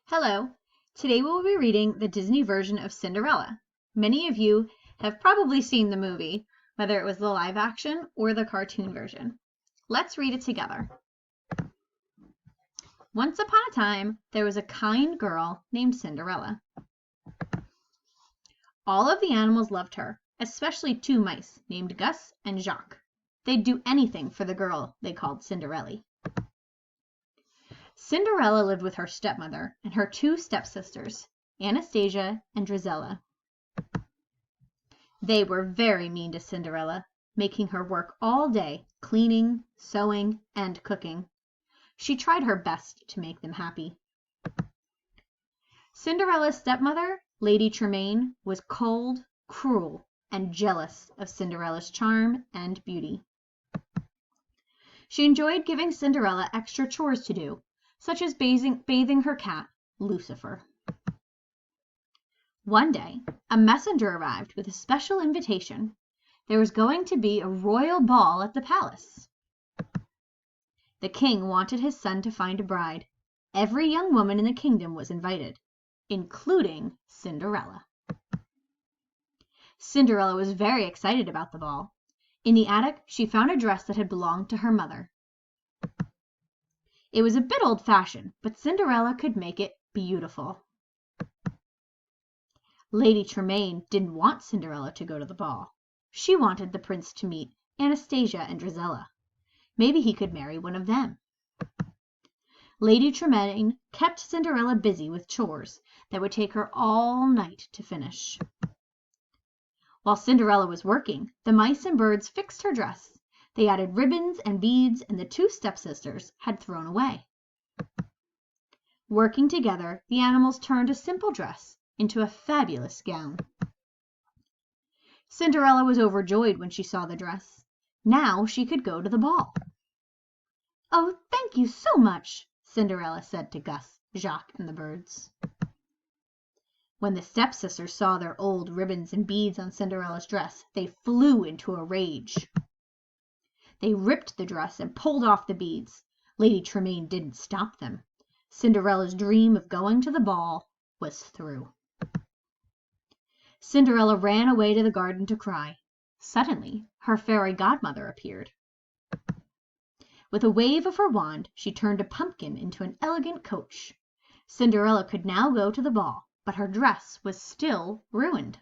Hello, today we'll be reading the Disney version of Cinderella. Many of you have probably seen the movie, whether it was the live action or the cartoon version. Let's read it together. Once upon a time, there was a kind girl named Cinderella. All of the animals loved her, especially two mice named Gus and Jacques. They'd do anything for the girl they called Cinderella. Cinderella lived with her stepmother and her two stepsisters, Anastasia and Drizella. They were very mean to Cinderella, making her work all day, cleaning, sewing, and cooking. She tried her best to make them happy. Cinderella's stepmother, Lady Tremaine, was cold, cruel, and jealous of Cinderella's charm and beauty. She enjoyed giving Cinderella extra chores to do, such as bathing her cat, Lucifer. One day, a messenger arrived with a special invitation. There was going to be a royal ball at the palace. The king wanted his son to find a bride. Every young woman in the kingdom was invited, including Cinderella. Cinderella was very excited about the ball. In the attic, she found a dress that had belonged to her mother. It was a bit old-fashioned, but Cinderella could make it beautiful. Lady Tremaine didn't want Cinderella to go to the ball. She wanted the prince to meet Anastasia and Drizella. Maybe he could marry one of them. Lady Tremaine kept Cinderella busy with chores that would take her all night to finish. While Cinderella was working, the mice and birds fixed her dress. They added ribbons and beads, and the two stepsisters had thrown away. Working together, the animals turned a simple dress into a fabulous gown. Cinderella was overjoyed when she saw the dress. Now she could go to the ball. "Oh, thank you so much," Cinderella said to Gus, Jacques, and the birds. When the stepsisters saw their old ribbons and beads on Cinderella's dress, they flew into a rage. They ripped the dress and pulled off the beads. Lady Tremaine didn't stop them. Cinderella's dream of going to the ball was through. Cinderella ran away to the garden to cry. Suddenly, her fairy godmother appeared. With a wave of her wand, she turned a pumpkin into an elegant coach. Cinderella could now go to the ball, but her dress was still ruined.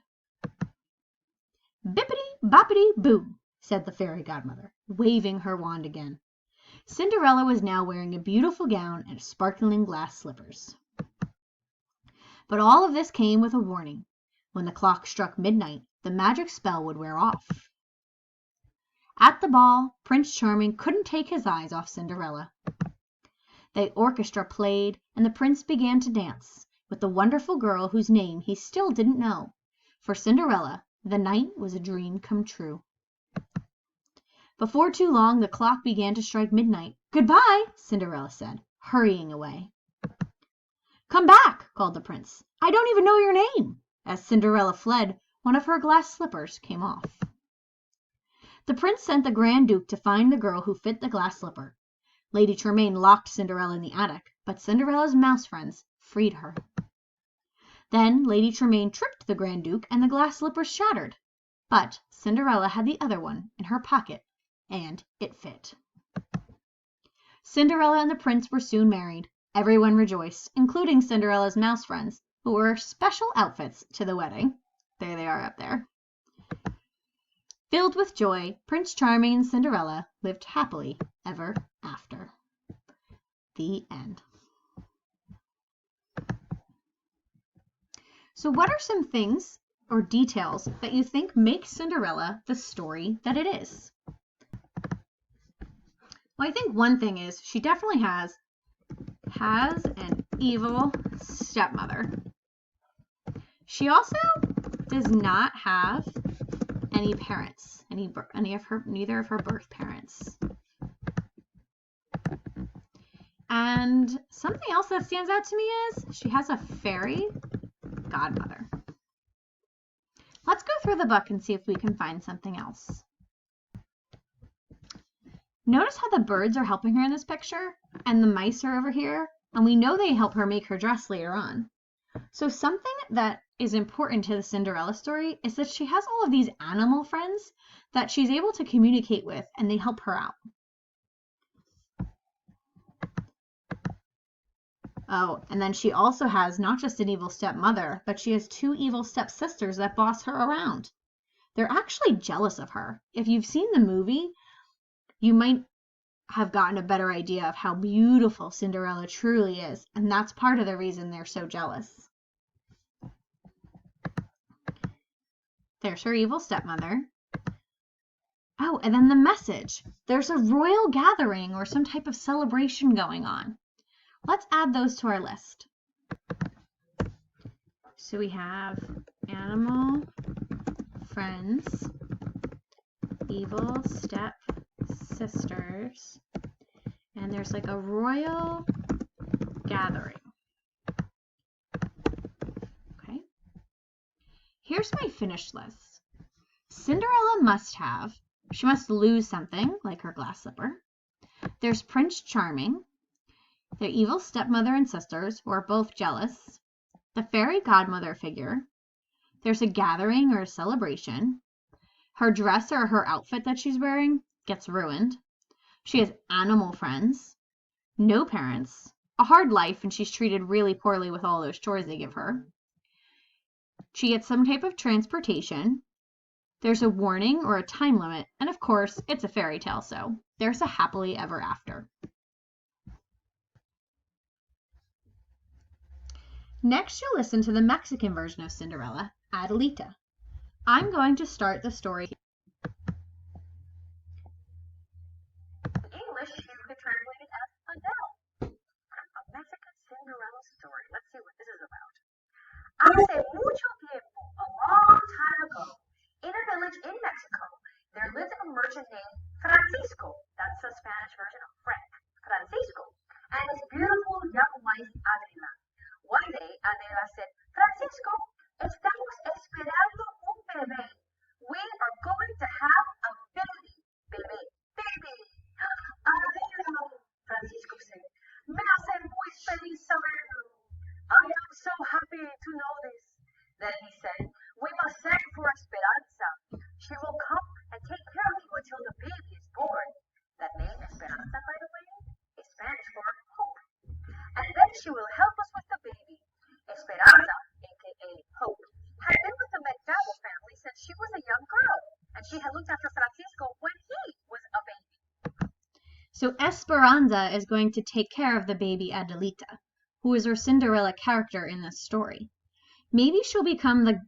"Bippity-boppity-boo," said the fairy godmother, waving her wand again. Cinderella was now wearing a beautiful gown and sparkling glass slippers. But all of this came with a warning. When the clock struck midnight, the magic spell would wear off. At the ball, Prince Charming couldn't take his eyes off Cinderella. The orchestra played, and the prince began to dance with the wonderful girl whose name he still didn't know. For Cinderella, the night was a dream come true. Before too long, the clock began to strike midnight. "Goodbye," Cinderella said, hurrying away. "Come back," called the prince. "I don't even know your name." As Cinderella fled, one of her glass slippers came off. The prince sent the Grand Duke to find the girl who fit the glass slipper. Lady Tremaine locked Cinderella in the attic, but Cinderella's mouse friends freed her. Then Lady Tremaine tripped the Grand Duke and the glass slippers shattered. But Cinderella had the other one in her pocket, and it fit. Cinderella and the prince were soon married. Everyone rejoiced, including Cinderella's mouse friends, who wore special outfits to the wedding. There they are up there. Filled with joy, Prince Charming and Cinderella lived happily ever after. The end. So what are some things or details that you think make Cinderella the story that it is? Well, I think one thing is she definitely has an evil stepmother. She also does not have any parents, neither of her birth parents. And something else that stands out to me is she has a fairy godmother. Let's go through the book and see if we can find something else. Notice how the birds are helping her in this picture and the mice are over here And we know they help her make her dress later on. So something that is important to the Cinderella story is that she has all of these animal friends that she's able to communicate with, and they help her out. Oh, and then she also has not just an evil stepmother, but she has 2 evil stepsisters that boss her around. They're actually jealous of her. If you've seen the movie, you might have gotten a better idea of how beautiful Cinderella truly is, and that's part of the reason they're so jealous. There's her evil stepmother. Oh, and then the message. There's a royal gathering or some type of celebration going on. Let's add those to our list. So we have animal friends, evil step sisters, and there's like a royal gathering. Okay. Here's my finished list. Cinderella must have. She must lose something, like her glass slipper. There's Prince Charming, their evil stepmother and sisters, who are both jealous, the fairy godmother figure, there's a gathering or a celebration, her dress or her outfit that she's wearing gets ruined, she has animal friends, no parents, a hard life, and she's treated really poorly with all those chores they give her. She gets some type of transportation, there's a warning or a time limit, and of course, it's a fairy tale, so there's a happily ever after. Next, you'll listen to the Mexican version of Cinderella, Adelita. I'm going to start the story. English, you could translate it as Adele. A Mexican Cinderella story. Let's see what this is about. Hace mucho tiempo, a long time ago, in a village in Mexico, there lived a merchant named Francisco. That's the Spanish version of Frank. Francisco. And his beautiful young wife, Adela. One day, Adela said, Francisco, estamos esperando un bebé. We are going to have a baby. Baby. Baby. Adela, Francisco said, me hace muy feliz saberlo. I am so happy to know this. Then he said, we must send for Esperanza. She will come and take care of you until the baby is born. That name, Esperanza, by the way, is Spanish for hope. And then she will help us with the baby. Esperanza, aka Hope, had been with the McDowell family since she was a young girl, and she had looked after Francisco when he was a baby. So Esperanza is going to take care of the baby Adelita, who is our Cinderella character in this story. Maybe she'll become the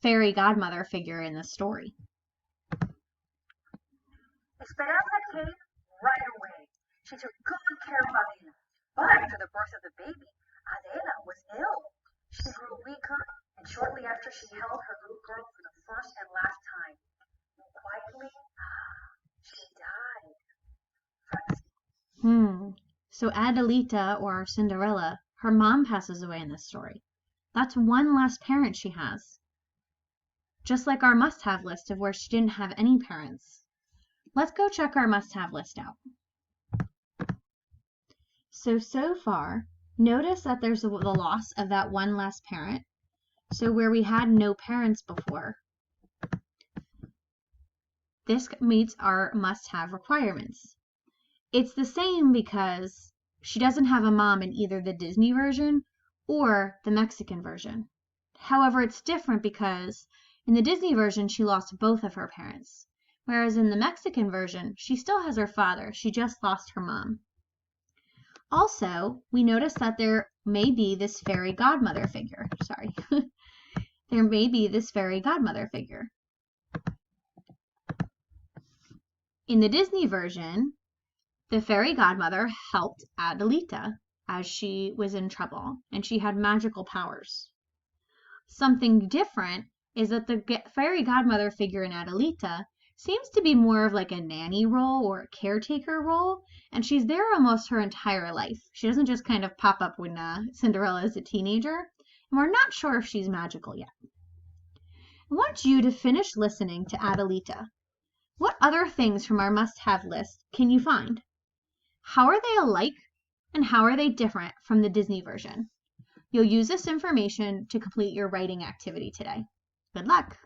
fairy godmother figure in this story. Esperanza came right away. She took good care of Adela, but after the birth of the baby, Adela was ill. She grew weaker, and shortly after she held her little girl for the first and last time. And quietly, she died. So Adelita, or our Cinderella, her mom passes away in this story. That's one last parent she has. Just like our must-have list of where she didn't have any parents. Let's go check our must-have list out. So far, notice that there's the loss of that one last parent. So where we had no parents before, this meets our must-have requirements. It's the same because she doesn't have a mom in either the Disney version or the Mexican version. However, it's different because in the Disney version, she lost both of her parents, whereas in the Mexican version, she still has her father. She just lost her mom. Also, we notice that there may be this fairy godmother figure. There may be this fairy godmother figure. In the Disney version, the fairy godmother helped Adelita as she was in trouble, and she had magical powers. Something different is that the fairy godmother figure in Adelita seems to be more of like a nanny role or a caretaker role, and she's there almost her entire life. She doesn't just kind of pop up when Cinderella is a teenager, and we're not sure if she's magical yet. I want you to finish listening to Adelita. What other things from our must-have list can you find? How are they alike, And how are they different from the Disney version? You'll use this information to complete your writing activity today. Good luck!